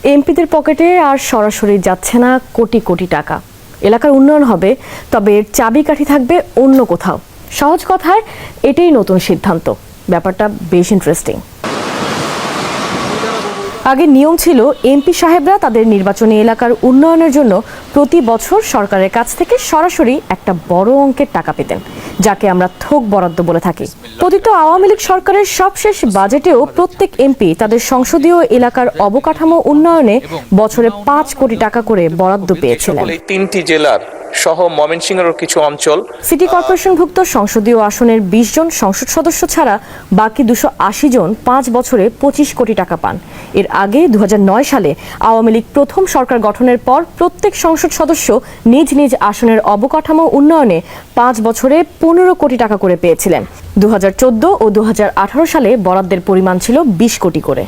এমপিদের পকেটে আর সরাসরি যাচ্ছে না কোটি কোটি টাকা। এলাকার উন্নয়ন হবে, তবে এর চাবিকাঠি থাকবে অন্য কোথাও। সহজ কথায় এটাই নতুন সিদ্ধান্ত। ব্যাপারটা বেশ ইন্টারেস্টিং। আগে নিয়ম ছিল এমপি সাহেবরা তাদের নির্বাচনী এলাকার উন্নয়নের জন্য প্রতি বছর সরকারের কাছ থেকে সরাসরি একটা বড় অঙ্কের টাকা পেতেন, যাকে আমরা থোক বরাদ্দ বলে থাকি। পতিত আওয়ামী লীগ সরকারের সবশেষ বাজেটেও প্রত্যেক এমপি তাদের সংসদীয় এলাকার অবকাঠামো উন্নয়নে বছরে 5 কোটি টাকা করে বরাদ্দ পেয়েছিলেন। 3টি জেলার সহ ময়মনসিংহের কিছু অঞ্চল সিটি কর্পোরেশনভুক্ত সংসদীয় আসনের 20 জন সংসদ সদস্য ছাড়া বাকি 280 জন 5 বছরে 25 কোটি টাকা পান। এর আগে 2009 সালে আওয়ামী লীগ প্রথম সরকার গঠনের পর প্রত্যেক সংসদ সদস্য নিজ নিজ আসনের অবকাঠামো উন্নয়নে 5 বছরে 15 কোটি টাকা করে পেয়েছিলেন। 2014 ও 2018 সালে বরাদ্দের পরিমাণ ছিল 20 কোটি করে।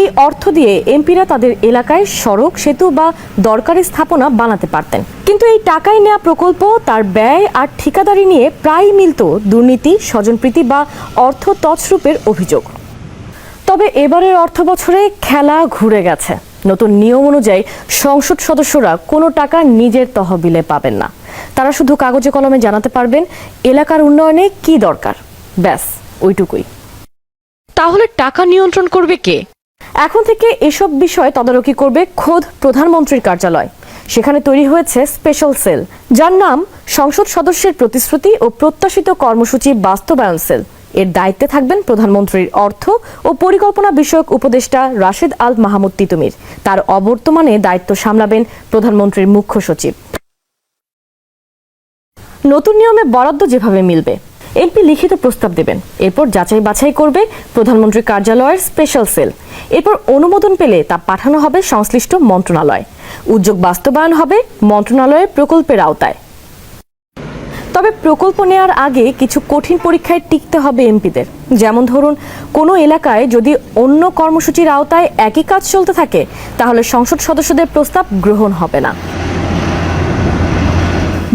এই অর্থ দিয়ে এমপিরা তাদের এলাকায় সড়ক, সেতু বা দরকারি স্থাপনা বানাতে পারতেন। কিন্তু এই টাকায় নেওয়া প্রকল্প, তার ব্যয় আর ঠিকাদারি নিয়ে প্রায় মিলত দুর্নীতি, স্বজনপ্রীতি বা অর্থ তছরূপের অভিযোগ। তবে এবারের অর্থ বছরে খেলা ঘুরে গেছে। নতুন নিয়ম অনুযায়ী সংসদ সদস্যরা কোনো টাকা নিজের তহবিলে পাবেন না। তারা শুধু কাগজে কলমে জানাতে পারবেন এলাকার উন্নয়নে কি দরকার, ব্যাস ওইটুকুই। তাহলে টাকা নিয়ন্ত্রণ করবে কে? এখন থেকে এসব বিষয় তদারকি করবে খোদ প্রধানমন্ত্রীর কার্যালয়। সেখানে তৈরি হয়েছে স্পেশাল সেল, যার নাম সংসদ সদস্যের প্রতিশ্রুতি ও প্রত্যাশিত কর্মসূচি বাস্তবায়ন সেল। এর দায়িত্বে থাকবেন প্রধানমন্ত্রীর অর্থ ও পরিকল্পনা বিষয়ক উপদেষ্টা রাশেদ আল মাহমুদ তিতুমির। তার অবর্তমানে দায়িত্ব সামলাবেন প্রধানমন্ত্রীর মুখ্য সচিব। নতুন নিয়মে বরাদ্দ যেভাবে মিলবে, এমপি লিখিত প্রস্তাব দেবেন, এরপর যাচাই বাছাই করবে প্রধানমন্ত্রীর কার্যালয়ের স্পেশাল সেল। এরপর অনুমোদন পেলে তা পাঠানো হবে সংশ্লিষ্ট মন্ত্রণালয়। উদ্যোগ বাস্তবায়ন হবে মন্ত্রণালয়ের প্রকল্পের আওতায়। তবে প্রকল্প নেওয়ার আগে কিছু কঠিন পরীক্ষায় টিকতে হবে এমপিদের। যেমন ধরুন, কোনো এলাকায় যদি অন্য কর্মসূচির আওতায় একই কাজ চলতে থাকে, তাহলে সংসদ সদস্যদের প্রস্তাব গ্রহণ হবে না।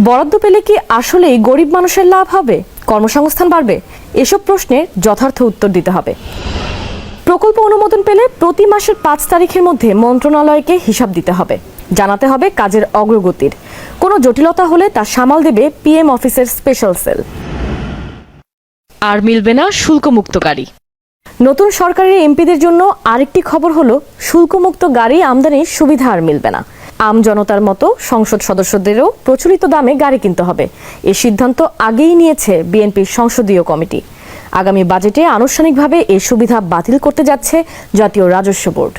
বরাদ্দ পেলে কি আসলেই গরিব মানুষের লাভ হবে, কর্মসংস্থান বাড়বে? এসব প্রশ্নের যথার্থ উত্তর দিতে হবে। প্রকল্প অনুমোদন পেলে প্রতি মাসের 5 তারিখের মধ্যে মন্ত্রণালয়কে হিসাব দিতে হবে, জানাতে হবে কাজের অগ্রগতির। কোনো জটিলতা হলে তা সামাল দেবে পিএম অফিসের স্পেশাল সেল। আর মিলবে না শুল্কমুক্ত গাড়ি। নতুন সরকারের এমপিদের জন্য আরেকটি খবর হলো, শুল্কমুক্ত গাড়ি আমদানির সুবিধা আর মিলবে না। আম জনতার মতো সংসদ সদস্যদেরও প্রচলিত দামে গাড়ি কিনতে হবে। এই সিদ্ধান্ত আগেই নিয়েছে বিএনপির সংসদীয় কমিটি। আগামী বাজেটে আনুষ্ঠানিকভাবে এই সুবিধা বাতিল করতে যাচ্ছে জাতীয় রাজস্ব বোর্ড।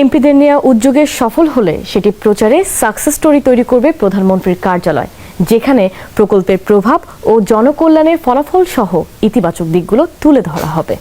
এমপিদের নেওয়া উদ্যোগে সফল হলে সেটি প্রচারে সাকসেস স্টোরি তৈরি করবে প্রধানমন্ত্রীর কার্যালয়, যেখানে প্রকল্পের প্রভাব ও জনকল্যাণের ফলাফল সহ ইতিবাচক দিকগুলো তুলে ধরা হবে।